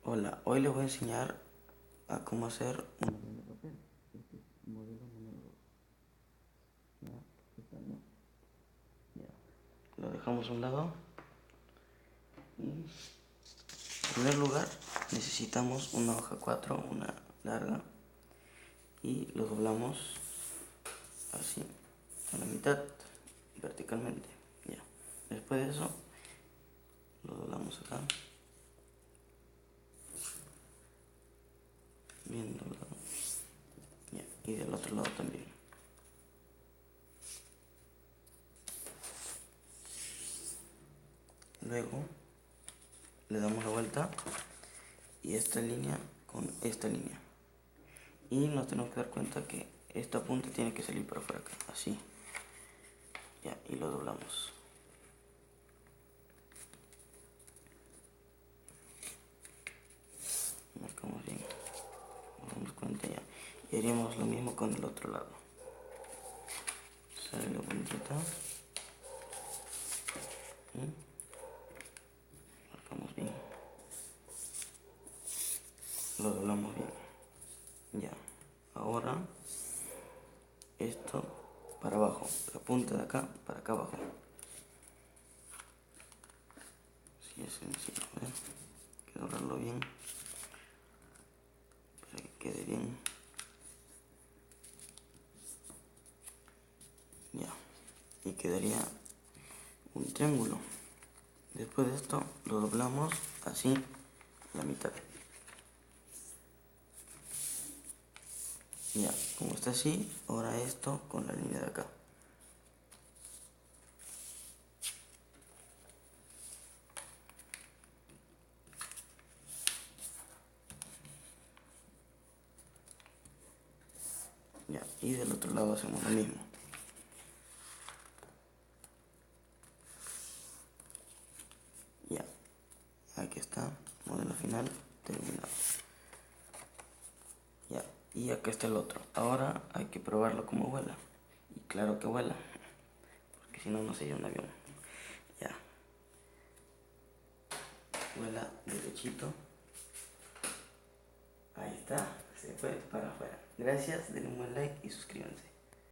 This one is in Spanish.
Hola, hoy les voy a enseñar a cómo hacer un avión de papel. Este es modelo número 2. Ya, está bien. Ya, lo dejamos a un lado. Y en primer lugar necesitamos una hoja 4, una larga. Y lo doblamos así, a la mitad, verticalmente. Ya, después de eso, lo doblamos acá. Bien doblado. Ya, y del otro lado también. Luego le damos la vuelta y esta línea con esta línea. Y nos tenemos que dar cuenta que esta punta tiene que salir para afuera acá, así. Ya, y lo doblamos. Marcamos bien. Nos damos cuenta ya. Y haríamos lo mismo con el otro lado. Sale la puntita. Marcamos bien. Lo doblamos bien. Ya. Ahora esto para abajo. La punta de acá para acá abajo. Así es sencillo. ¿Ven? Hay que doblarlo bien. Para que quede bien. Ya. Y quedaría un triángulo. Después de esto lo doblamos así a la mitad. Ya, como está así, ahora esto con la línea de acá. Ya, y del otro lado hacemos lo mismo. Ya, aquí está, modelo final terminado. Ya, y acá está el otro. Ahora hay que probarlo como vuela. Y claro que vuela, porque si no, no sería un avión. Ya, vuela derechito. Ahí está, se fue para afuera. Gracias, denle un buen like y suscríbanse.